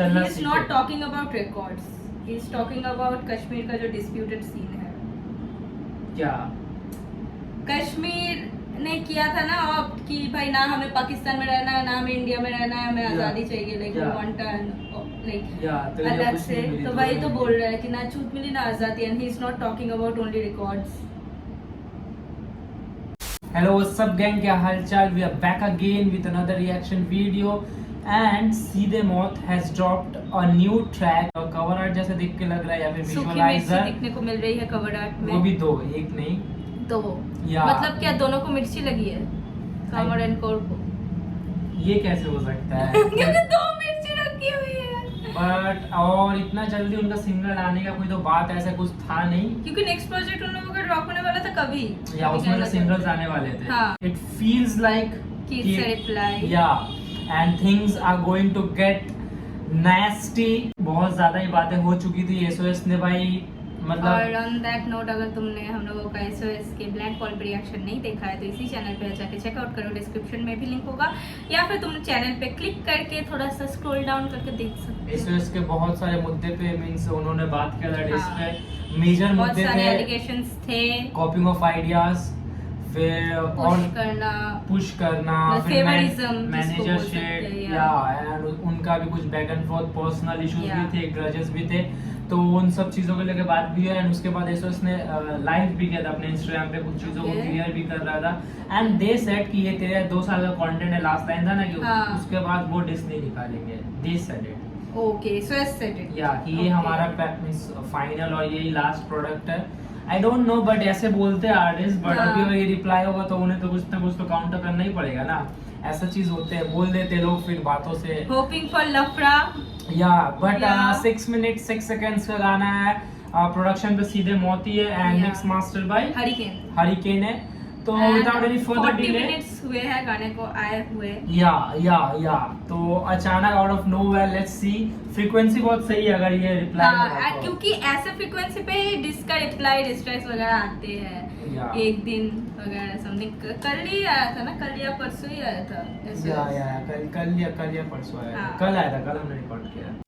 चलना he is not talking about records, he is talking about Kashmir का जो disputed scene है। क्या कश्मीर ने किया था ना ऑप्ट कि भाई ना हमें पाकिस्तान में रहना है ना हमें इंडिया में रहना है, हमें आज़ादी चाहिए, लाइक वी वांट लाइक अलग से। तो वही तो बोल रहा है कि ना छूट मिली ना आज़ादी, and he is not talking about only records. Hello सब गैंग, क्या हालचाल? We are back again with another reaction video and Seedhe Maut has dropped a new track. Cover art जैसे देख के लग रहा है या फिर विजुअलाइजर दिखने को मिल रही है कवर आर्ट में, वो भी दो, एक नहीं तो मतलब क्या दोनों को मिर्ची लगी है कमर एंड कोर को? ये कैसे हो सकता है? क्योंकि दो मिर्ची रखी हुई है। बट और इतना जल्दी उनका सिंगल आने का कोई तो बात ऐसा कुछ था नहीं, क्योंकि नेक्स्ट प्रोजेक्ट उन लोगों का ड्रॉप होने वाला था कभी, या उसमें तो सिंगल्स आने वाले थे। हाँ। It feels like Kids reply. या and things are going to get nasty। बहुत ज्यादा ही बातें हो चुकी थी एसओएस ने भाई, मतलब। और ऑन दैट नोट, अगर तुमने हम लोगों का एसओएस के ब्लैक बॉल पे रिएक्शन नहीं देखा है तो इसी चैनल पे जाके चेकआउट करो, डिस्क्रिप्शन में भी लिंक होगा, या फिर तुम चैनल पे क्लिक करके थोड़ा सा स्क्रॉल डाउन करके देख सकते हो। एसओएस के बहुत सारे मुद्दे पे मींस उन्होंने बात किया था। इस हाँ। पे मेजर बहुत मुद्दे सारे थे, एलिगेशंस थे, कॉपिंग ऑफ आइडियाज, फिर पुश करना, फिर मैनेजरशिप या एंड उनका भी कुछ back and fourth personal issues भी थे, ग्रजेस भी थे, तो उन सब चीजों को लेकर बात भी है। एंड उसके बाद एसओएस ने लाइव भी किया था अपने इंस्टाग्राम पे, कुछ चीजों को क्लियर भी कर रहा था। एंड दे सेड कि ये तेरा 2 साल का कंटेंट है, लास्ट लाइन था ना कि उसके बाद वो डिस्नी निकालेंगे। They said it, okay so S said it या कि ये हमारा फाइनल और यही लास्ट प्रोडक्ट है। आई डोंट नो, बट ऐसे बोलते हैं आर्टिस्ट, बट अभी वही रिप्लाई होगा तो उन्हें तो कुछ ना कुछ तो काउंटर करना ही पड़ेगा ना। ऐसा चीज होते हैं, बोल देते लोग फिर बातों से। होपिंग फॉर लफड़ा या बट 6 मिनट 6 सेकंड्स का गाना है, प्रोडक्शन पे सीधे मोती है and mix master bye hurricane है। तो without any further delay 40 minutes हुए हैं गाने को आए हुए। या तो अचानक out of nowhere, let's see. Frequency बहुत सही है अगर ये रिप्लाई होगा तो, क्योंकि ऐसे फ्रीक्वेंसी पे डिस का रिप्लाई डिस्ट्रैक्ट वगैरह आते हैं, एक दिन वगैरह समथिंग। कल ही आया था ना, कल या परसों ही आया था। कल या परसों आया था। कल आया था, कल हमने रिकॉर्ड किया।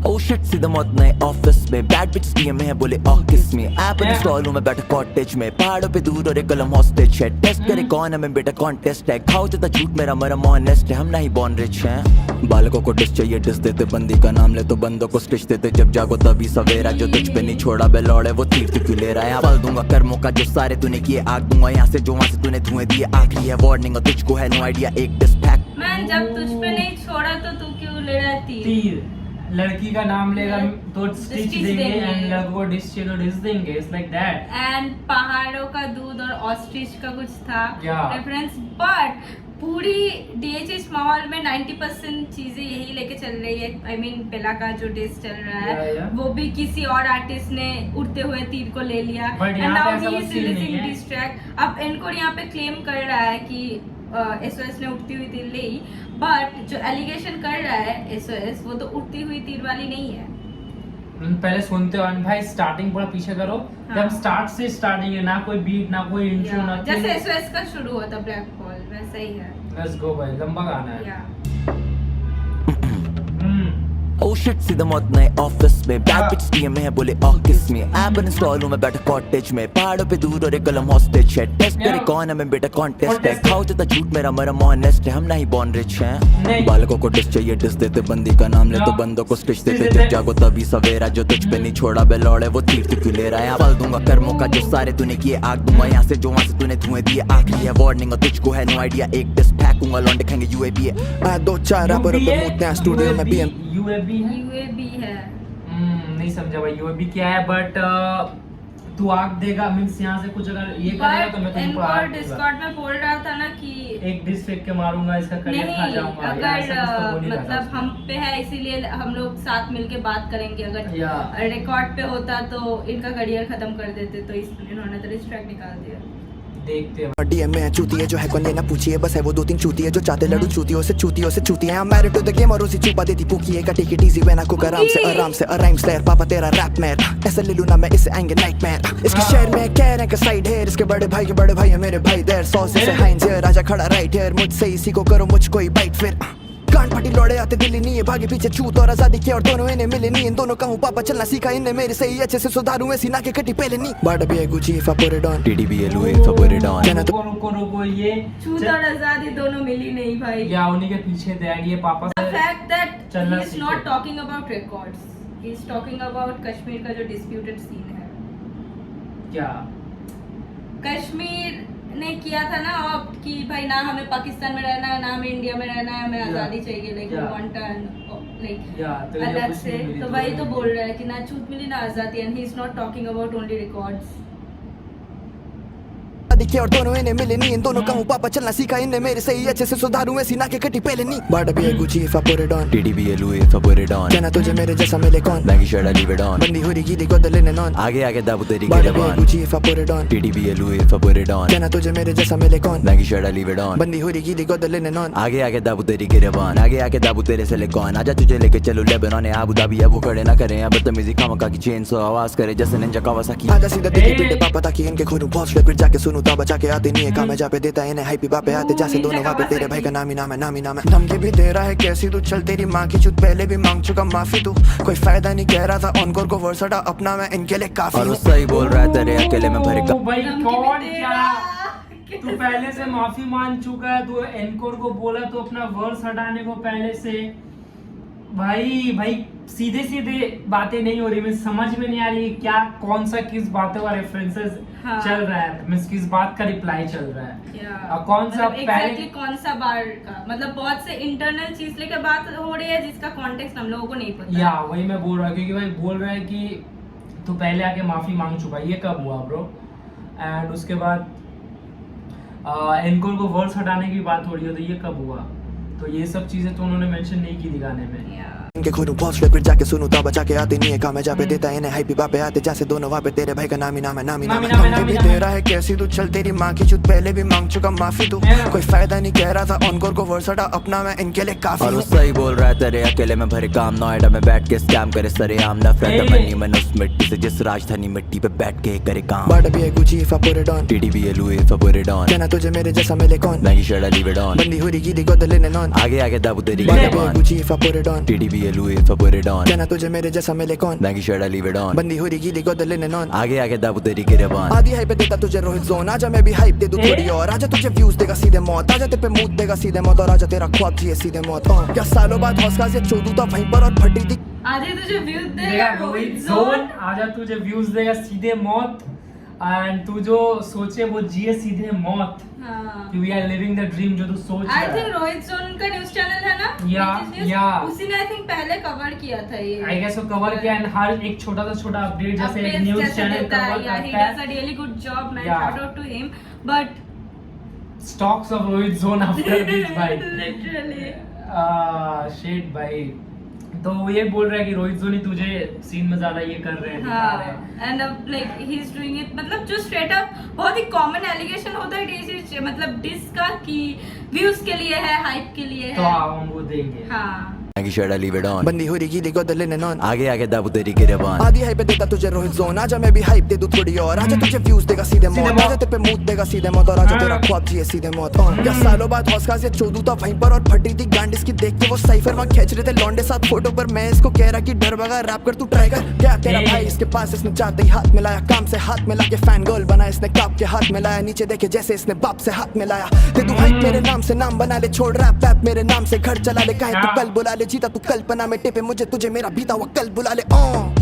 Oh shit, सीधे मौत नए ऑफिस में, बैड बिच डीएम है बोले ऑह किस में, ऐप इंस्टॉल हूं मैं बैठा कॉटेज में, पहाड़ों पे दूर और एक कलम हॉस्टेज है, टेस्ट करे कौन है मैं बेटा कॉन्टेस्ट है, खाओ जता झूठ मेरा मरम ऑनेस्ट है, हम नहीं बॉर्न रिच हैं। बालकों को डिस चाहिए डिस देते, बंदी का नाम ले तो बंदों को स्टिच देते, जब जागो तभी सवेरा, जो तुझ पे नहीं छोड़ा बे लौड़े वो तीर तू क्यों ले रहा है, बल दूंगा कर्मों का जो सारे तूने किए, आग दूंगा यहाँ से जो वहाँ से तूने धुएं दिए, आखिरी है वार्निंग और तुझको है नो आइडिया एक डिस पैक। मैं जब तुझ पे नहीं छोड़ा तो तू क्यों ले रहा तीर? लड़की का नाम लेगा तो स्टिच देंगे एंड लड़कों को डिश चाहिए तो डिश देंगे, इट्स लाइक दैट। एंड पहाड़ों का दूध और ऑस्ट्रिच का कुछ था रेफरेंस, बट पूरी डीएचएस माहौल में 90% चीजें यही लेके चल रही है। आई मीन बेला का जो डिश चल रहा है वो भी किसी और आर्टिस्ट ने उड़ते हुए तीर को ले लिया, and now he is releasing this track. अब इनको यहाँ पे क्लेम कर रहा है कि एसओएस ने उड़ती हुई तीर ली, बट जो एलिगेशन कर रहा है एसओएस वो तो उड़ती हुई तीर वाली नहीं है। पहले सुनते हो भाई, स्टार्टिंग पूरा पीछे करो। जब स्टार्ट से स्टार्टिंग है, ना कोई बीट ना कोई इंट्रो ना, जैसे एसओएस का शुरू हुआ था ब्लैक बॉल वैसा ही है। लेट्स गो भाई, लंबा गाना है। Oh shit, सीधे मौत नए ऑफिस में, बैड बिच डीएम है बोले ऑह किस में, ऐप इंस्टॉल हूं मैं बैठा कॉटेज में, पहाड़ों पे दूर और एक कलम हॉस्टेज है, टेस्ट करे कौन है मैं बेटा कॉन्टेस्ट है, खाओ जता झूठ मेरा मरम ऑनेस्ट है, हम नहीं बॉर्न रिच हैं। बालकों को डिस चाहिए डिस देते, बंदी का नाम ले तो बंदों को स्टिच देते, जब जागो तभी सवेरा, जो तुझ पे नहीं छोड़ा बे लौड़े वो तीर तू क्यों ले रहा है, बल दूंगा कर्मों का जो सारे तूने किए, आग दूंगा यहाँ से जो वहाँ से तूने धुएं दिए, आखिरी है वार्निंग और तुझको है नो आइडिया एक डिस फेंकूंगा, लौंडे खाएंगे यूएबी है, 2-4 रैपरों पे मूतते हैं स्टूडियो में बीएम। यूएबी है नहीं समझा भाई यूएबी क्या है, बट तू आग देगा मींस यहाँ से कुछ अगर ये करेगा तो मैं तुमको आग दूंगा। डिस्कॉर्ड में बोल रहा था ना कि एक डिस फेंक के मारूंगा, इसका करियर खा जाऊंगा, अगर मतलब हम पे है इसीलिए हम लोग साथ मिलके बात करेंगे, अगर रिकॉर्ड पे होता तो इनका करियर खत्म कर देते, तो इन्होंने तो डिस्ट्रैक्ट निकाल दिया। देखते हैं डीएम में चूती है जो है कौन ये ना पूछिए, बस है वो 2-3 चूती है जो चाहते लड़ू चूतियों से चूती है, I'm married to the game और उसी चुपा देती पुकी है, take it easy when I cook आराम से राइम स्लेयर, पापा तेरा रैप मैर, ऐसा ले लूं ना मैं इसे आएंगे नाइटमेयर, इसके शहर में कह रहे हैं कि साइड है, इसके बड़े भाई है मेरे भाई देयर, 100 से हाइंज हियर, राजा खड़ा राइट हियर, मुझसे इसी को करो मुझको ही बाइट, फिर गांड फटी लौड़े आते दिल्ली नहीं है भागे पीछे छूत और आजादी के और दोनों इन्हें मिले नहीं इन दोनों का हूँ पापा चलना सीखा इन्हें मेरे सही अच्छे से सुधारू ऐसी ना के कटी पहले नहीं बाड़ा भी है Gucci if I put it on TDB Louis if I put it on कहना तो रुको ये छूत और आजादी दोनों मिली नहीं भाई. या उन्हीं के पीछे दैट ये पापा The fact that चलना he is सीखे. not talking about records, he is talking about Kashmir का जो disputed scene है. क्या कश्मीर ने किया था ना ऑप्ट कि भाई ना हमें पाकिस्तान में रहना है ना हमें इंडिया में रहना है हमें आजादी चाहिए like Yeah. One turn like या तो ये अलग कुछ से नहीं मिली तो वही तो बोल रहा है कि ना छूट मिली ना आजादी and he is not talking about only records. दिखे और दोनों इन्हें मिले नहीं इन दोनों का हूँ पापा चलना सीखा इन्हें मेरे सही अच्छे से सुधारू ऐसी ना के कटी पहले नहीं बाड़ा भी है Gucci if I put it on TDB Louis if I put it on कहना तुझे मेरे जैसा मिले कौन Maggie should I leave it on बंदी हो रही गीली को दले नॉन आगे आगे दाबू तेरी बाड़ा भी है गिरबान Gucci if I put it on TDB Louis if I put it on कहना तुझे मेरे जैसा मिले कौन Maggie should I leave it on बंदी हो रही गीली को दले नॉन आगे आगे दाबू तेरी गिरबान आगे आगे दाबू तेरे सिलिकॉन आजा तुझे लेके चलो लेबनान अबू धाबी अब वो खड़े ना करें अब बदतमीजी खामखा की चेन सो आवाज करे जैसे निंजा कावासाकी आजा सीधा दिखी पीटे पापा ताकि इनके खून पहुंच ले फिर जाके सुनू ता बचा के आते नहीं है काम जा पे देता इन्हें हाई पी बापे आते जैसे दोनों वहाँ पे तेरे भाई का नाम ही नाम है धमकी भी दे रहा है कैसी तू चल तेरी माँ की चुत पहले भी मांग चुका माफी तू कोई फायदा नहीं कह रहा था ऑनकोर को वर्स हटा अपना मैं इनके लिए काफी और वो हूँ सही बोल रहा है तेरे अकेले में भरे ओ भाई धमकी कौन भी दे क्या रहा। तू पहले से माफी मान चुका है तू एनकोर को बोला तो अपना वर्स हटाने को पहले से भाई सीधे सीधे बातें नहीं हो रही मैं समझ में नहीं आ रही क्या कौन सा किस बातों का रेफरेंसेस हाँ. चल रहा है मींस किस बात का रिप्लाई चल रहा है Yeah. और कौन सा मतलब पहले exactly कौन सा बार का मतलब बहुत से इंटरनल चीज लेके बात हो रही है जिसका कॉन्टेक्स्ट हम लोगों को नहीं पता. या वही मैं बोल रहा हूँ क्योंकि भाई बोल रहा है कि तू पहले आके माफी मांग चुका है ये कब हुआ ब्रो एंड उसके बाद एनकोर को वर्ड्स हटाने की बात हो रही है तो ये कब हुआ तो ये सब चीजें तो उन्होंने मेंशन नहीं की थी गाने में. Yeah. इनके खून पहुंच ले फिर जाके सुनू ता बचा के आते नहीं है काम जा पे देता इन्हें हाई पी बापे आते जैसे दोनों वहाँ पे तेरे भाई का नाम ही नाम है धमकी भी दे रहा है कैसी तू चल तेरी माँ की चुत पहले भी मांग चुका माफी तू कोई फायदा नहीं कह रहा था ऑनकोर को वर्स हटा अपना मैं इनके लिए काफी और वो हूँ सही बोल रहा है तेरे अकेले में भरे काम नोएडा में बैठ के स्कैम करे सरेआम नफरत बनी मन उस मिट्टी से जिस राजधानी मिट्टी पे बैठ के करे काम बाड़ा भी है Gucci if I put it on TDB Louis if I put it on कहना तुझे मेरे जैसा मिले कौन Maggie should I leave it on बंदी हो रही गीली को दले नॉन आगे आगे दाबू तेरी बाड़ा भी है गिरबान Gucci if I put it on TDB Louis if I put it on कहना तुझे मेरे जैसा मिले कौन Maggie should I leave it on बंदी हो रही गीली को दले नॉन आगे आगे दाबू तेरी गिरबान आधी हाइप पे देता तुझे रोहित जोन आजा मैं भी हाइप दे दूं थोड़ी और आजा तुझे व्यूज देगा सीधे मौत आजा तेरे पे मूड देगा सीधे मौत और आजा तेरा ख्वाब जिए सीधे मौत क्या सालों बाद हौसला से चोदू था वहीं पर और फटी थी आधे तुझे व्यूज देगा देगा रोहित जोन आजा तुझे व्यूज देगा सीधे मौत एंड तू जो सोचे वो जिए सीधे मौत हाँ. कि we are living the dream जो तू सोच रहा आई थिंक है रोहित जोन का न्यूज़ चैनल है ना Yeah, Which is news? yeah. उसी ने आई थिंक पहले कवर किया था ये आई गेस वो कवर किया एंड हर एक छोटा सा अपडेट जैसे एक Updates न्यूज़ जैसे चैनल देता है, कवर yeah, he करता does है a really good job, man. Yeah. Shout out to him. But stocks of Rohit zone after this भाई literally, शेट भाई तो वो ये बोल रहा है कि रोहित जोन ही तुझे सीन में ज्यादा ये कर रहे हैं दिखा रहे हैं हाँ, and like he's doing it मतलब जो straight up बहुत ही common allegation होता है DC's मतलब डिस का कि views के लिए है, hype के लिए तो है. हम वो देंगे हाँ. Maggie should I leave it on बंदी हो रही गीली को दले नॉन आगे आगे दाबू तेरी गिरबान आधी हाइप पे देता तुझे रोहित जोन आजा मैं भी हाइप दे दूं थोड़ी और आजा तुझे व्यूज देगा सीधे मौत आजा तेरे पे मूड देगा सीधे मौत और आजा तेरा ख्वाब जिए सीधे मौत क्या सालों बाद हौसला से चोदू था वहीं पर और फटी थी गांड इसकी देख के वो साइफर वहां खींच रहे थे लौंडे साथ फोटो पर मैं इसको कह रहा कि डर भगा रैप कर तू ट्राई कर क्या तेरा भाई इसके पास इसने जाते ही हाथ मिलाया काम से हाथ मिला के फैन गर्ल बना इसने काप के हाथ मिलाया नीचे देखे जैसे इसने बाप से हाथ मिलाया दे दूं हाइप मेरे नाम से नाम बना ले छोड़ रैप वैप मेरे नाम से घर चला ले काहे तू कल बुला ले जीता तू कल्पना में टेपे मुझे तुझे मेरा बीता हुआ कल बुला ले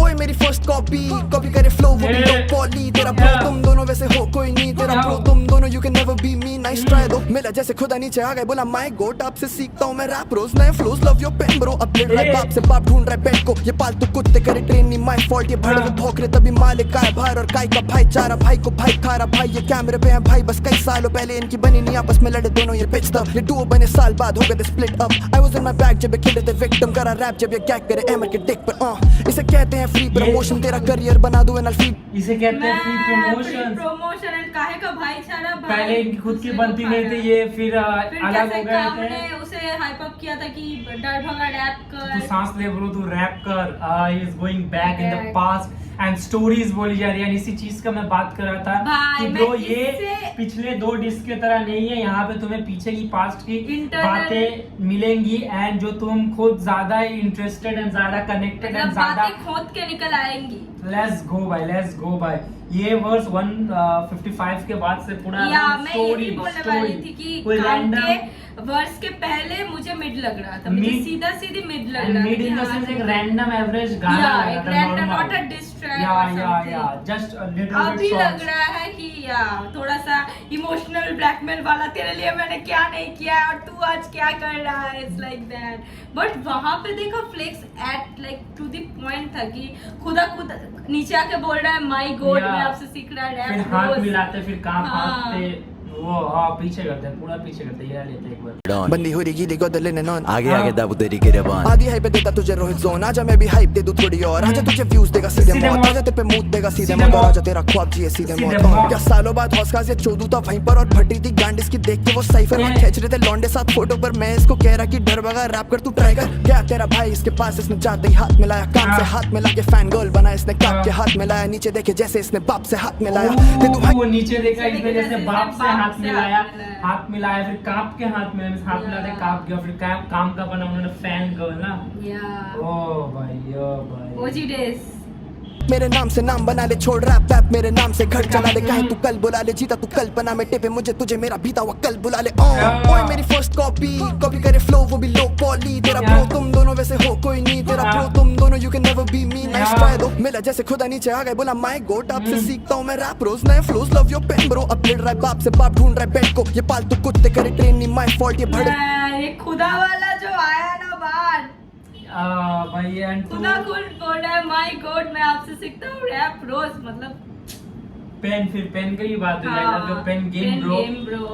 ओए मेरी फर्स्ट कॉपी करे फ्लो वो भी लो पॉली तेरा ब्रो तुम दोनों वैसे हो कोई नहीं तेरा ब्रो तुम दोनों you can never be me nice try दो मिला जैसे खुदा नीचे आ गए बोला माय गॉड आपसे सीखता हूं मैं रैप रोज नए flows love your pen bro update रहा बाप से बाप ढूंढ रहा है बेड को ये पालतू कुत्ते करे ट्रेन नहीं माय फॉल्ट ये भड़वे भौंकरे तभी मालिक आए बाहर और काय का भाईचारा भाई को भाई खा रहा भाई ये कैमरे पे है भाई बस कई सालों पहले इनकी बनी नहीं आपस में लड़े दोनों ये पिच तब ये डुओ बने साल बाद हो गए split up I was in my bag जब ये किड थे विक्टिम करा रैप जब ये गैग करे अहमद के डिक पर इसे कहते हैं फ्री प्रमोशन तेरा करियर बना दूं एंड फीड इसे कहते हैं फ्री प्रमोशन प्रमोशन एंड काहे का भाईचारा भाई पहले इनकी खुद की बनती नहीं थी ये फिर अलग हो कैसे गए काम थे ने उसे हाइप अप किया था कि डर भगा रैप तू कर। सांस ले ब्रो, तू रैप कर। He is going back in the Back. Past and stories बोली जा रही है। इसी चीज का मैं बात कर रहा था भाई, कि ब्रो मैं ये इससे- पिछले 2 डिस्क की तरह नहीं है। यहाँ पे तुम्हें पीछे की पास्ट की Internal- बातें मिलेंगी एंड जो तुम खुद ज्यादा इंटरेस्टेड एंड ज्यादा कनेक्टेड एंड मतलब ज्यादा बातें खोद के निकल आएंगी। लेट्स गो भाई। ये वर्स 155 के बाद से पूरा या मैं यही बोलने वाली थी कि कोई काम रैंडम के वर्स के पहले मुझे मिड लग रहा था, मुझे Mid- सीधा सीधी मिड लग रहा था। मिड इन द सेंस एक रैंडम एवरेज गाना या लगा एक था, random normal. Not a diss track या और या समथिंग। जस्ट अ लिटिल अभी बिट लग रहा है कि या थोड़ा सा इमोशनल ब्लैकमेल वाला, तेरे लिए मैंने क्या नहीं किया और तू आज क्या कर रहा है, इट्स लाइक दैट। बट वहां पे देखा flex at like to the point था कि खुदा खुद नीचे आके बोल रहा है माय गॉड Yeah. मैं आपसे सीख रहा फिर रैप हाथ रोज। मिलाते फिर काम हाँ। हाथते वो पीछे करते हैं, पूरा पीछे करते हैं। ये लेते हैं एक बार डॉन बंदी हो रही गीली गोदले ने नॉन आगे हाँ। आगे दाबू तेरी गिरबान आधी हाइप पे देता तुझे रोहित जोन, आजा मैं भी हाइप दे दूं थोड़ी और, आजा तुझे व्यूज देगा सीधे सीधे मौत, मौत। आजा तेरे पे मूत देगा सीधे सीधे मौत, मौत। आजा तेरा ख्वाब जिए सीधे सीधे मौत। मौत। क्या सालों बाद हौसला से चोदू था वहीं पर और फटी थी गांडिस की देख के वो साइफर में ये। खींच रहे थे लौंडे साथ फोटो पर, मैं इसको कह रहा कि डर भगा रैप कर तू ट्राई कर। क्या तेरा भाई इसके पास, इसने जाते ही हाथ मिलाया, काम से हाँ। हाथ मिला के फैन गर्ल बना इसने, काप हाँ। के हाथ मिलाया, नीचे देखे जैसे इसने बाप से हाथ मिलाया। दे दूं वो नीचे देखा नीचे इसने देखा जैसे जैसे बाप से बाप हाथ से मिलाया, हाथ मिलाया। हाथ मिलाया फिर काप के हाथ मिलाया, हाथ Yeah. मिलाते काप गया, फिर काम का बना उन्होंने फैन गर्ल ना। या ओ भाई ओजी डेज। मेरे नाम से नाम बना ले, छोड़ रैप वैप मेरे नाम से घर चला ले, कहीं तू कल बुला ले, जीता तू कल्पना में टेपे मुझे तुझे मेरा बीता हुआ कल बुला ले। ओए मेरी फर्स्ट कॉपी करे फ्लो वो भी लो पॉली, तेरा Yeah. ब्रो तुम दोनों वैसे हो कोई नहीं, तेरा Yeah. ब्रो तुम दोनों you can never be me, nice Yeah. Try दो मिला जैसे खुदा नीचे आ गए, बोला माय गॉड आपसे सीखता हूँ मैं रैप रोज, नए flows love your pen bro, upgrade रहा है बाप से बाप ढूंढ रहा है बेड को, ये पालतू कुत्ते करे ट्रेन नहीं माय फॉल्ट, ये भड़े ये खुदा वाला जो आया ना बात, भाई एंड खुदा खुद बोल रहा है माय गॉड मैं आपसे सीखता हूँ रैप रोज, मतलब पेन, फिर पेन की ही बात हुई है, हाँ, pen game bro. Game bro.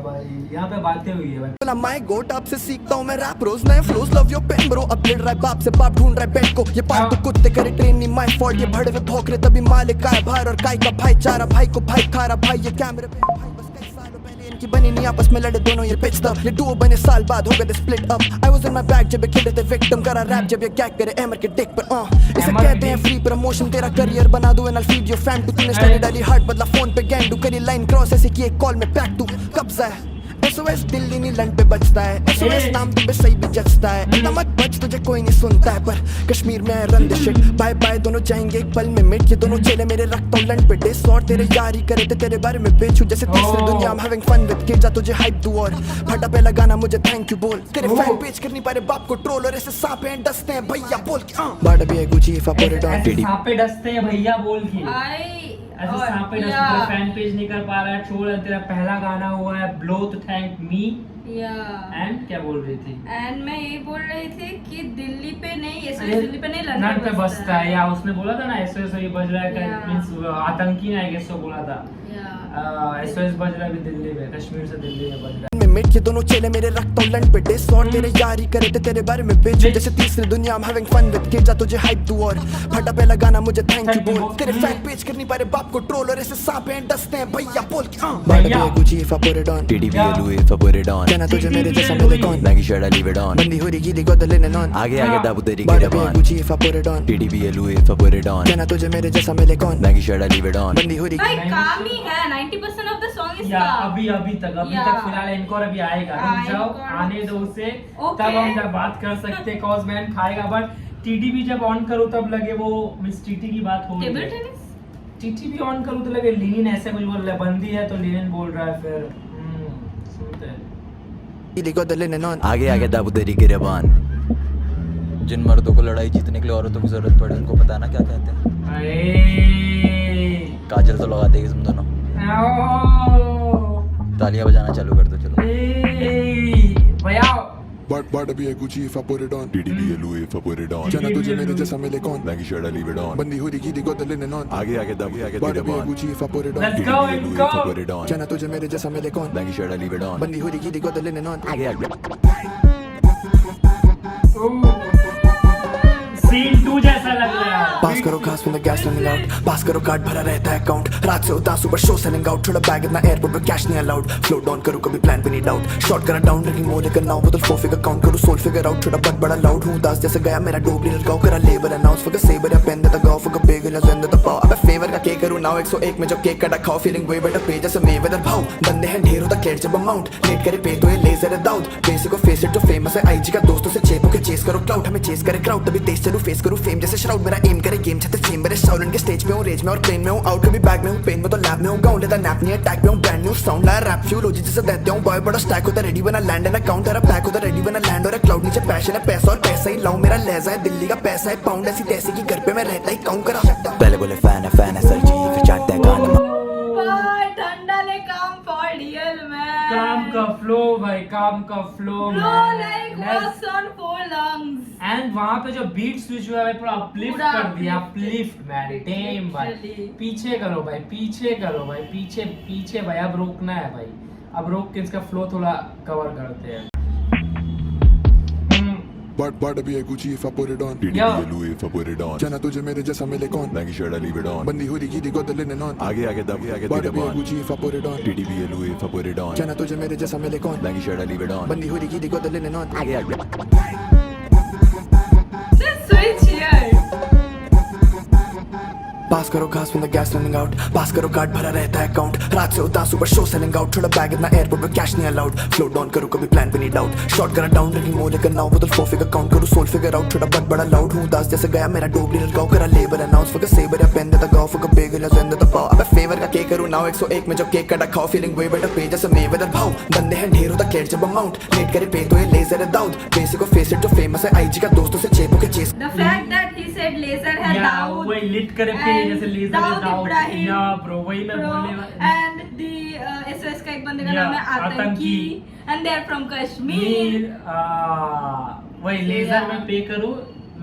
भाई यहाँ पे बातें हुई है भाई। बोला माय गॉड आपसे सीखता हूँ मैं रैप रोज, नए flows love your pen bro, upgrade रहा है बाप से बाप ढूंढ रहा है बेड को, ये पालतू कुत्ते करे ट्रेन नहीं माय फॉल्ट, ये भड़े हुए भौंक रहे तभी मालिक आए बाहर और काय का भाईचारा, भाई को भाई खा रहा भाई, ये कैमरे पे भाई बस कई सालों पहले इनकी बनी नहीं, आपस में लड़े दोनों ये पिच तब, ये डुओ बने साल बाद हो गए split up, I was in my bag जब ये खेले थे विक्टिम, करा रैप जब ये गैग करे एमर के डिक पर इसे एमर कहते हैं dick। फ्री प्रमोशन, तेरा करियर बना दूं and I feed your fam too, तूने स्टोरी डाली हार्ट बदला फोन पे गैंडू, करी लाइन क्रॉस ऐसे की एक कॉल में पैक तू, कब्जा है SOS दिल्ली नहीं लंड पे बचता है, SOS नाम तुम पे सही भी जचता है, इतना मत बच तुझे कोई नहीं सुनता है, पर कश्मीर में run the shit, bye bye दोनों जाएंगे एक पल में मिट, ये दोनों चेले मेरे रखता हूँ लंड पे डिस, और तेरे यारी करे थे तेरे बारे में बेचू जैसे तीसरी दुनिया, I'm having fun with kids, जा तुझे हाइप दूं और फटा पे लगाना मुझे थैंक यू बोल, तेरे फैन पेज करनी पारे बाप को ट्रोल, और ऐसे सांप हैं डसते हैं भैया बोल के बाड़ा भी है Gucci if I put it on ऐसे सांपे डसते हैं भैया बोल के, आई ऐसे सांपे डसते हैं, फैन पेज नहीं कर पा रहा है, छोड़, तेरा पहला गाना हुआ है ब्लो तो थैंक मी, या एंड क्या बोल रही थी? एंड मैं ये बोल रही थी कि दिल्ली पे नहीं, ऐसे अरे, दिल्ली पे नहीं लंदन पे बसता है, या उसने बोला था ना SOS ये बज रहा है, Yeah. मींस आतंकी ने गेस बोला था, या SOS बज रहा है अभी दिल्ली में, कश्मीर से दिल्ली में बज रहा है। में मिट, ये दोनों चेले मेरे रखता हूँ लंड पे डिस, और तेरे यारी करे थे तेरे बारे में बेचू जैसे तीसरी दुनिया, I'm having fun with kids, जा तुझे हाइप दूं और फटा पे लगाना मुझे थैंक यू Thank you बोल, बोल। तेरे फैन पेज करनी पारे बाप को ट्रोल, और ऐसे सांप हैं डसते हैं भैया बोल के भैया। बाड़ा भी Gucci if I put it on TDB Louis if I put it on कहना तुझे मेरे जैसा मिले कौन, Maggie should I leave it on बंदी हो रही गीली गोदले ने नॉन आगे आगे दाबू तेरी बाड़ा भी गिरबान Gucci if I put it on TDB Louis if I put it on कहना तुझे मेरे जैसा मिले कौन, Maggie should I leave it on बंदी हो रही भाई काम ही है 90% ऑफ द सॉन्ग इज या का अभी तक Yeah. फिलहाल इनकोर अभी आएगा, रुक जाओ, encore। आने दो उसे, Okay। तब हम जब बात कर सकते हैं, कॉज मैन खाएगा, बट TTB जब ऑन करूँ तब लगे वो मिस TT की बात हो रही टेबल है, टेनिस TTB ऑन करूँ तो लगे लिनिन ऐसे कुछ बोल रहा है, बंदी है तो लिनिन बोल रहा है, फिर सुनते हैं। गीली गोदले ने नॉन आगे आगे दाबू तेरी गिरबान जिन मर्दों को लड़ाई जीतने के लिए औरतों की जरूरत पड़े उनको पता है ना क्या कहते हैं, अरे काजल तो लगाते हैं तुम दोनों, तालियां बजाना चालू कर दो चलो भैया Bada be a Gucci if I put it on. TDB Louis if I put it on. जाना तुझे मेरे जैसा मिले कौन, Maggie should I leave it on. बंदी हो रही गीली गोदले ने नॉन आगे आगे दाबू आगे Bada तेरे be a बान Gucci if I put it on. Let's TDB go, Louis let's if I go. put it on. जाना तुझे मेरे जैसा मिले कौन, Maggie should I leave it on बंदी हो रही गीली गोदले ने नॉन आगे आगे सीन 2 जैसा लग रहा है। पास करो घास घास when the gas running out पास करो कार्ड भरा रहता है अकाउंट रात से उदास सुबह शो सेलिंग आउट थोड़ा बैग इतना एयरपोर्ट पे कैश नहीं अलाउड फ्लो डाउन करूँ कभी प्लान पे नहीं डाउट शॉर्ट करा डाउन रखी मोह लेकर नाउ बदल 4 फिगर काउंट करूँ सोल फिगर आउट थोड़ा बट बड़ा लाउड हूँ उदास जैसे गया मेरा डोबली लड़काओ करा लेबर अनाउंस फॉर सेबर या पेन देता गाओ फॉर बेगल ज़िंदा तो पाओ अबे फेवर का केक करूँ नाउ 101 में जो केक कटा खाओ फीलिंग वे बेटर पे जैसे मेवेदर भाव बंदे हैं ढेरों तक कैट जब अमाउंट लेट करे पे तो ये लेजर है दाऊद बेसिक को फेस इट जो फेमस है आईजी का दोस्तों से चेप होके चेस करो क्लाउड हमें चेस करे क्राउड तभी तेज चलूं फेस करूं फेम जैसे श्राउड मेरा एम करे गेम छते चेंबर है शाउलन के स्टेज पे हूं रेज में और प्लेन में हूं आउट कभी बैग में हूं पेन में तो लैब में हूं गाउन लेता नैप नहीं अटैक में हूं ब्रांड न्यू साउंड लाया रैप फ्यूल ओजी जैसे देते हूं बॉय बड़ा स्टैक होता रेडी बना लैंड एंड अकाउंट तेरा पैक होता रेडी बना लैंड और क्लाउड नीचे पैशन है पैसा और पैसा ही लाऊं मेरा लहजा है दिल्ली का पैसा है पाउंड ऐसी तैसी की घर पे मैं रहता ही काउंट करा पहले बोले फैन है सर जी फिर चाटते हैं गाना भाई ठंडा ने काम फॉर रियल मैन काम का फ्लो भाई काम का flow Bro, like what's on 4 lungs and वहां पे जो बीट स्विच हुआ है पूरा अपलिफ्ट पूरा कर दिया uplift, अपलिफ्ट मैन डैम भाई literally. पीछे करो भाई पीछे करो भाई पीछे पीछे भाई अब रोकना है भाई अब रोक के इसका फ्लो थोड़ा कवर करते हैं But be a Gucci if I put it on. Yo. DDB Louis if I put it on. जाना तुझे मेरे जैसा मिले कौन? Nike shirt I leave it on. बंदी हुई की दिखो दिल ने नॉन. आगे दब But be a Gucci if I put it on. DDB Louis if I put it on. जाना तुझे मेरे जैसा मिले कौन? Nike shirt I leave it on. बंदी हुई की दिखो दिल ने नॉन. आगे Just switch here पास करो घास when the gas running out पास करो कार्ड भरा रहता है अकाउंट रात से उदास सुबह शो सेलिंग आउट थोड़ा बैग इतना एयरपोर्ट पे कैश नहीं अलाउड फ्लो डाउन करूँ कभी प्लान पे नहीं डाउट शॉर्ट करा डाउन रखी मोह लेकर नाउ बदल 4 फिगर काउंट करूँ सोल फिगर आउट थोड़ा बट बड़ा लाउड हूँ उदास जैसे गया मेरा डोबली लड़काओ करा लेबर अनाउंस फॉर सेबर या पेन देता गाओ फॉर बेगल ज़िंदा तो पाओ अबे फेवर का केक करूँ नाउ 101 में जो केक कटा खाओ फीलिंग वे बेटर पे जैसे मेवेदर भाव बंदे हैं ढेरों तक कैट जब अमाउंट लेट करे पे तो ये लेजर है दाऊद बेसिक को फेस इट जो फेमस है आईजी का दोस्तों से चेप होके chess The fact that he said laser है या Dawood वही लिट करे पे and जैसे लेजर है Dawood दाऊद Ibrahim, या ब्रो वही मैं बोलने वाला and the SOS का एक बंदे का Yeah, नाम है आतंकी आतंकी। and they are from Kashmir वही लेजर Yeah. में पे करूँ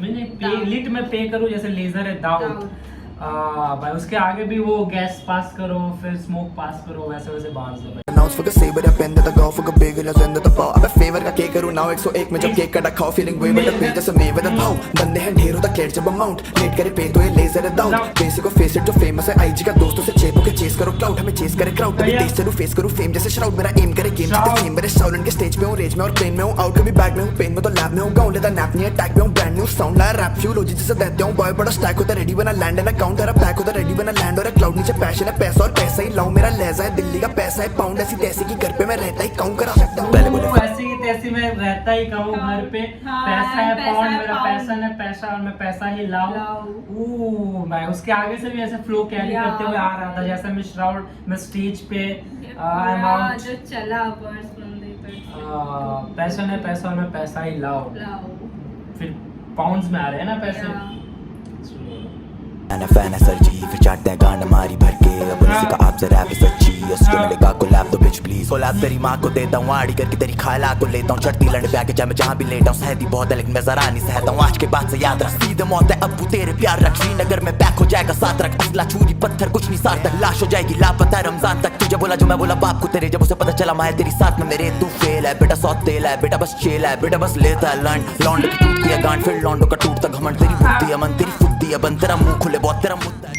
मैंने पे दाऊद। लिट में पे करूँ जैसे लेजर है दाऊद भाई उसके आगे भी वो गैस पास करो फिर स्मोक पास करो वैसे वैसे बाहर से भाई अनाउंस फॉर सेबर या पेन देता गाओ फॉर बेगल ज़िंदा तो पाओ अबे फेवर का केक करूँ नाउ 101 में जो केक कटा खाओ फीलिंग वे बेटर पे जैसे मेवेदर भाव बंदे हैं ढेरों तक कैट जब अमाउंट लेट करे पे तो ये लेजर है दाऊद बेसिक को फेस इट जो फेमस है आईजी का दोस्तों से चेप होके चेस करो क्लाउड हमें चेस करे क्राउड तभी तेज चलूं फेस करूं फेम जैसे श्राउड मेरा एम करे गेम छते चेंबर है शाउलन के स्टेज पे हूं रेज में और प्लेन में हूं आउट कभी बैग में हूं पेन में तो लैब में हूं गाउन लेता नैप नहीं अटैक में हूं ब्रांड न्यू साउंड लाया रैप फ्यूल ओजी जैसे देते हूं बॉय बड़ा स्टैक होता रेडी बना लैंड एंड अकाउंट तेरा पैक होता रेडी बना लैंड और क्लाउड नीचे पैशन है पैसा और पैसा ही लाऊं मेरा लहजा है दिल्ली का पैसा है पाउंड ऐसी तैसी की घर पे मैं रहता ही काउंट करा पहले बोले ऐसी की तैसी मैं रहता ही कहूँ घर पे हाँ, पैसा है पैसा पाउंड है मेरा pound। पैसा है पैसा और मैं पैसा ही लाऊं। लाऊं मैं उसके आगे से भी ऐसे फ्लो कैरी Yeah. करते हुए आ रहा था जैसे मैं श्राउड मैं स्टेज पे आई एम पूरा आउट जो चला वर्स फ्रॉम पैसा है पैसा और मैं पैसा ही लाऊं फिर पाउंड्स में आ रहे हैं ना पैसे फैन है सर जी फिर चाटते हैं गाना मारी भर के अब उसी का आपसे रैप है सच्ची उसके मिलेगा कोलैब तो बिच प्लीज कोलैब तेरी माँ को देता हूँ आड़ी करके तेरी खाला को लेता हूँ चढ़ती लड़ पे आके चाहे मैं जहाँ भी लेटा हूँ सहती बहुत है लेकिन मैं जरा नहीं सहता हूँ आज के बाद से याद रख सीधे मौत है अब्बू तेरे प्यार रख श्रीनगर में पैक हो जाएगा साथ रख असला छुरी पत्थर कुछ नहीं सार्थक लाश हो जाएगी लापता है रमजान तक तुझे बोला जो मैं बोला बाप को तेरे जब उसे पता चला मैं तेरी साथ में मेरे तू फेल है बेटा सौ तेल है बेटा बस चेल है बेटा बस लेता है लंड लौंड की टूटती है गांड फिर लौंडो का टूटता घमंड तेरी बुद्धि है मन तेरी फुद्दी है बन तेरा मुंह खुले बहुत तेरा मुद्दा है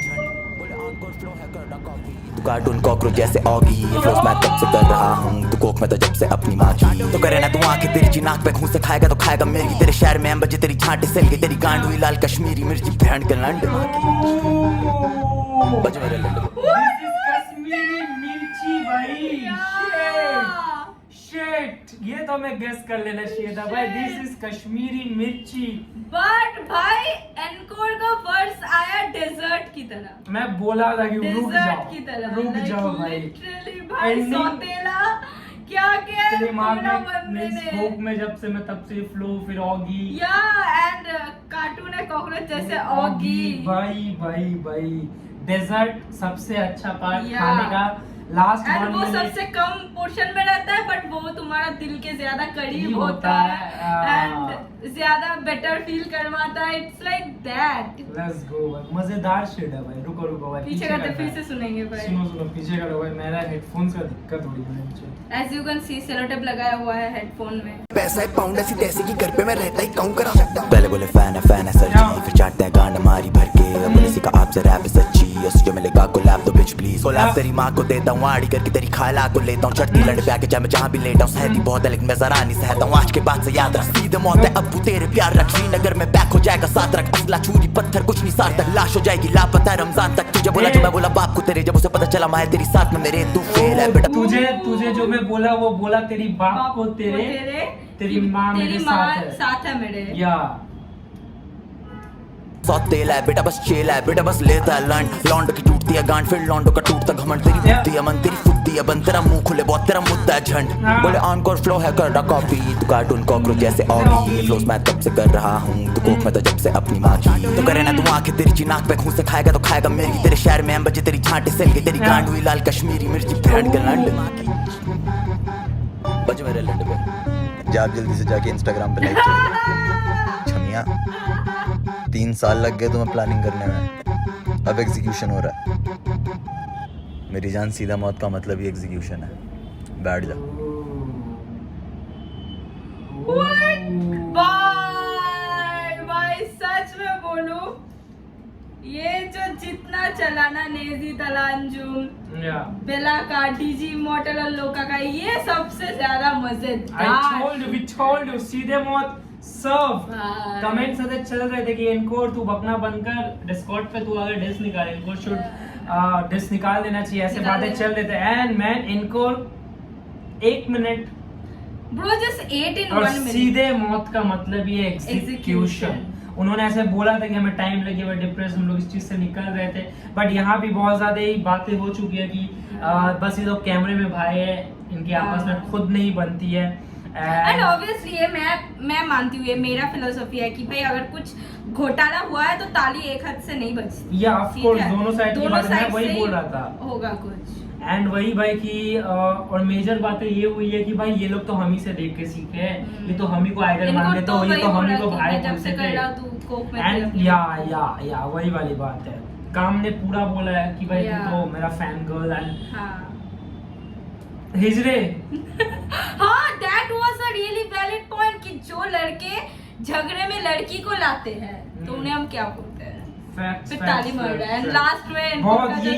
तू कार्टून कॉकरोच जैसे ऑगी फ्लोस मैं कब से कर रहा हूँ तू कोक में तो जब से अपनी माँ की तो करे ना तू आंखें तेरी ची नाक पे घूंसे खाएगा तो खाएगा मेरी तेरे शहर में हम बजे तेरी छांटे सेल गई तेरी गांड हुई लाल कश्मीरी मिर्ची भैंड के लंड बजे मेरे लंड कश्मीरी मिर्ची भाई शिट ये तो मैं गेस कर लेना चाहिए था भाई दिस इज कश्मीरी मिर्ची बट भाई एनकोर का वर्स आया डेजर्ट की तरह मैं बोला था कि रुक डेजर्ट की तरह जाओ रुक जाओ भाई लिटरली भाई Ending- सौतेला क्या क्या है तेरे मार्ग पूरा में बंदे मैं ने स्मोक में जब से मैं तब से फ्लो फिर ऑगी या एंड कार्टून है कॉकरोच जैसे ऑगी भाई भाई भाई डेजर्ट सबसे अच्छा पार्ट Yeah. खाने का लास्ट एंड वो सबसे कम पोर्शन में रहता है बट वो तुम्हारा दिल के ज्यादा करीब करीब होता होता है है, एंड ज्यादा बेटर फील करवाता है, it's like that. Let's go भाई, मजेदार शेड है भाई। रुको रुको भाई, पीछे का तो फिर से सुनेंगे भाई। सुनो पीछे का भाई, मेरा हेडफोन्स का दिक्कत हो रही है मुझे। As you can see cello tape लगाया हुआ है हेडफोन में। पैसा है पाउंड ऐसी तैसी की घर पे मैं रहता ही काउंट करा सकता हूँ। पहले बोले फैन है सर जी, फिर चाटते हैं गांड मारी भर के। अब बोले सीखा आपसे रैप है सच्ची, उस जो मिलेगा कोलैब तो बिच प्लीज। कोलैब तेरी माँ को देता हूँ, आड़ी करके तेरी खाला को लेता हूँ। चटनी लड़ पे आके चाहे मैं जहाँ भी लेटा हूँ। सहती बहुत है लेकिन मैं जरा नहीं सहता हूँ। आज के बाद से याद रख, सीधे मौत है अब तेरे प्यार रख। श्रीनगर में बैक हो जाएगा साथ रख, असला चूरी पत्थर कुछ नहीं साथ तक। लाश हो जाएगी लापता रमजान तक। तुझे बोला जो मैं बोला बाप को तेरे, जब उसे पता चला मैं तेरी साथ में मेरे, तू फेल है बेटा। तुझे जो मैं बोला वो बोला तेरी बाप को तेरे, तेरी माँ मेरे साथ है मेरे। या सौतेला है बेटा बस चेला है बेटा बस लेता है लंड। लौंडो की टूटती है गांड फिर लौंडो का टूटता घमंड। तेरी फुटती है मन तेरी फुटती है बन, तेरा मुंह खुले बहुत तेरा मुद्दा है झंड। बोले ऑनकोर फ्लो है कर रहा कॉपी, तू कार्टून कॉकरोच जैसे ऑगी। फ्लोस मैं तब से कर रहा हूँ, तू कोक में तो जब से अपनी माँ की। तो करे ना तू आंखें तेरी चिनाक पे खून से खाएगा तो खाएगा मेरी। तेरे शहर में बजे तेरी झांटे सेल गई, तेरी गांड हुई लाल कश्मीरी मिर्ची ब्रांड के लंड। बज मेरे लंड पे जा जल्दी से जाके इंस्टाग्राम पे लाइक कर। छमिया 3 साल लग गए तुम्हें प्लानिंग करने में, अब एग्जीक्यूशन हो रहा है। मेरी जान सीधा मौत का मतलब ही एग्जीक्यूशन है। बैठ जा। भाई सच में बोलूं, ये जो जितना चलाना नेजी तलांजुम बेला का डीजी मॉडल और लोका का, ये सबसे ज्यादा मजेदार। सीधे मौत सब कमेंट्स ऐसे चल रहे थे कि इनकोर तू बकना बनकर डिस्कॉर्ड पे तू अगर डिस निकाल, इनकोर शुड डिस निकाल देना चाहिए, ऐसे बातें चल रहे थे। And man encore 1 minute bro just 8 in 1 minute। सीधे मौत का मतलब ये एग्जीक्यूशन। उन्होंने ऐसे बोला था कि हमें टाइम लगेगा, डिप्रेस हम लोग इस चीज से निकल रहे थे। बट यहाँ भी बहुत ज्यादा ही बातें हो चुकी है कि बस ये लोग कैमरे में भाई है, इनकी आपस में खुद नहीं बनती है। एंड ऑब्वियसली ये मैं मानती हूँ, ये मेरा फिलोसफी है कि भाई अगर कुछ घोटाला हुआ है तो ताली एक हाथ से नहीं बजती। या ऑफ कोर्स दोनों साइड की बात मैं वही बोल रहा था, होगा कुछ। एंड वही भाई की और मेजर बातें ये हुई है कि भाई ये लोग तो हम ही से देख के सीखे हैं, ये तो हम ही को आइडल मान लेते हो, ये तो हम ही को भाई बोलते थे। एंड या वही वाली बात है। काम ने पूरा बोला है कि भाई तू तो मेरा फैन गर्ल एंड हिजरे। हाँ, that was a really valid point कि जो लड़के झगड़े में लड़की को लाते हैं तो उन्हें हम क्या बोलते हैं, फैक्ट्स ताली मार रहा है। लास्ट में बहुत ये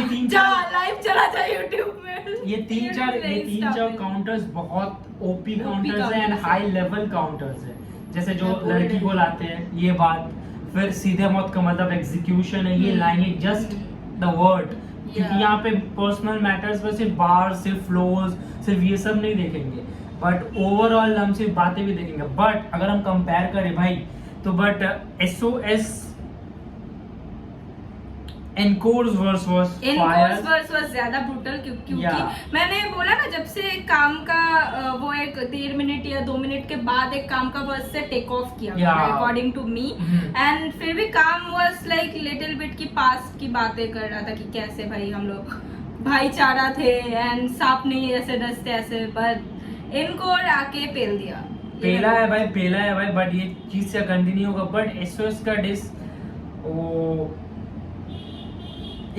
3-4 लाइव चला जाए YouTube में। ये 3-4 काउंटर्स बहुत ओपी काउंटर्स हैं एंड हाई लेवल काउंटर्स हैं। जैसे जो लड़की को लाते हैं ये बात, फिर सीधे मौत का मतलब एग्जीक्यूशन है, ये लाइन जस्ट द वर्ड। क्योंकि यहाँ पे पर्सनल मैटर्स पर सिर्फ बार, सिर्फ फ्लोज, सिर्फ ये सब नहीं देखेंगे, बट ओवरऑल हम सिर्फ बातें भी देखेंगे। बट अगर हम कंपेयर करें भाई तो बट SOS एनकोर्स वर्स वाज ज्यादा ब्रूटल क्योंकि मैंने बोला ना, जब से काम का वो एक 1.5 मिनट या 2 मिनट के बाद एक काम का वर्स से टेक ऑफ किया अकॉर्डिंग टू मी। एंड फिर भी काम वाज लाइक लिटिल बिट की पास्ट की बातें कर रहा था कि कैसे भाई हम लोग भाईचारा थे एंड सांप नहीं ऐसे डसते ऐसे, बट इनको आके पेल दिया। पेला है भाई बट ये चीज से कंटिन्यू होगा। बट SOS का डिस ओ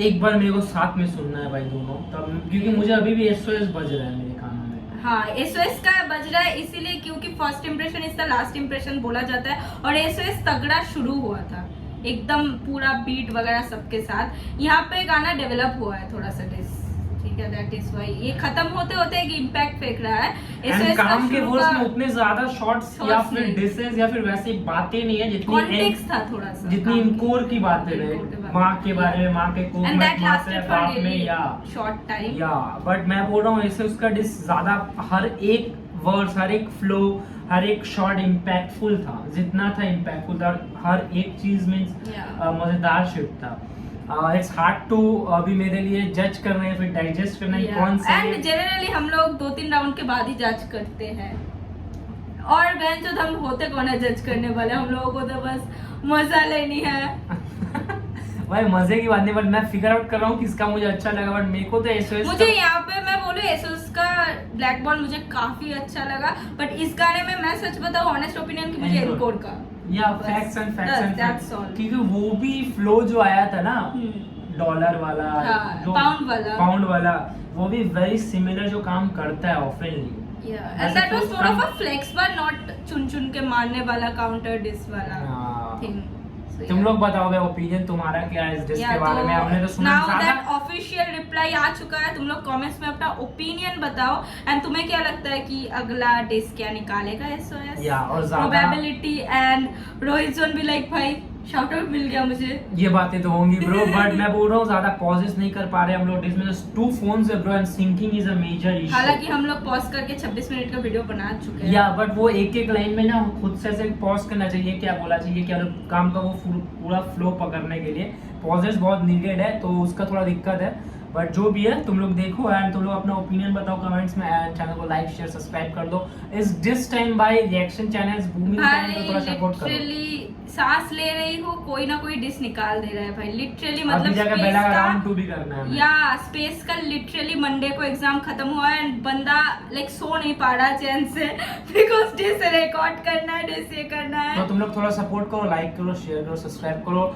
एक बार मेरे को साथ में सुनना है भाई दोनों, तब क्योंकि मुझे अभी भी SOS बज रहा है मेरे कानों में। हाँ, SOS का बज रहा है इसीलिए क्योंकि first impression is the last impression बोला जाता है, और SOS तगड़ा शुरू हुआ था एकदम पूरा बीट वगैरह सबके साथ। यहाँ पे गाना डेवलप हुआ है थोड़ा सा डिस, ठीक है, दैट इज व्हाई ये खत्म होते होते एक इम्पैक्ट फेंक रहा है। SOS काम के वर्स में उतने ज्यादा शॉट्स या फिर डिसेस या फिर वैसी बातें नहीं है जितनी कॉन्टेक्स्ट था थोड़ा सा, जितनी इनकोर की बातें है माँ के बारे में, माँ के कोख में, माँ से बाप में या शॉर्ट टाइम या। बट मैं बोल रहा हूँ इससे उसका डिस ज्यादा, हर एक वर्स, हर एक फ्लो, हर एक शॉट इम्पैक्टफुल था, जितना था इम्पैक्टफुल था, हर एक चीज मींस मजेदार शिट था। इट्स हार्ड टू अभी मेरे लिए जज करना है, फिर डाइजेस्ट करना है कौन सा। एंड जनरली हम लोग 2-3 राउंड के बाद ही जज करते हैं, और बहन जो हम होते कौन है जज करने वाले, हम लोगों को तो बस मजा लेनी है। भाई मजे की बात नहीं, बट मैं फिगर आउट कर रहा हूँ किसका मुझे अच्छा लगा, बट मेरे को तो एसओएस मुझे यहाँ पे मैं बोलूँ एसोस का ब्लैक बॉल मुझे काफी अच्छा लगा, बट इस गाने में मैं सच बताऊँ ऑनेस्ट ओपिनियन की मुझे Encore. एनकोर का या facts and that's facts, all. क्योंकि वो भी फ्लो जो आया था ना डॉलर वाला, हाँ, जो पाउंड वाला, वो भी वेरी सिमिलर जो काम करता है ऑफनली। and that was more of a flex but not चुन के मारने वाला काउंटर डिस वाला हाँ। थिंग। तुम लोग बताओ भाई ओपिनियन तुम्हारा क्या है इस डिस के बारे में, हमने तो सुना नाउ ज्यादा। दैट ऑफिशियल रिप्लाई आ चुका है, तुम लोग कमेंट्स में अपना ओपिनियन बताओ एंड तुम्हें क्या लगता है कि अगला डिस क्या निकालेगा एसओएस, या और ज्यादा प्रोबेबिलिटी। एंड रोहित जोन भी लाइक भाई शाउट आउट मिल गया मुझे। ये बातें तो होंगी ब्रो, बट मैं बोल रहा हूँ ज्यादा पॉजेस नहीं कर पा रहे हम लोग, इसमें जस्ट 2 फोन्स है bro and syncing is a major issue. हालांकि हम लोग पॉज करके 26 मिनट का वीडियो बना चुके हैं। या बट वो एक लाइन में ना खुद से ऐसे पॉज करना चाहिए, क्या बोला चाहिए क्या काम का वो पूरा फ्लो पकड़ने के लिए पॉजेस बहुत नीडेड है, तो उसका थोड़ा दिक्कत है। बट जो भी है तुम लोग देखो एंड तुम लोग अपना ओपिनियन बताओ कमेंट्स में एंड चैनल को लाइक शेयर सब्सक्राइब कर दो। इस this time by reaction channels booming time को थोड़ा सपोर्ट करो। लिटरली सांस ले रही हो कोई ना कोई डिश निकाल दे रहा है भाई, लिटरली अभी मतलब जाकर बेला का राउंड 2 भी करना है हमें। या स्पेस का लिटरली मंडे को एग्जाम खत्म हुआ है एंड बंदा लाइक सो नहीं पा रहा चैन से बिकॉज डिश रिकॉर्ड करना है, डिश ये करना है। तो तुम लोग थोड़ा सपोर्ट करो, लाइक करो, शेयर करो, सब्सक्राइब करो।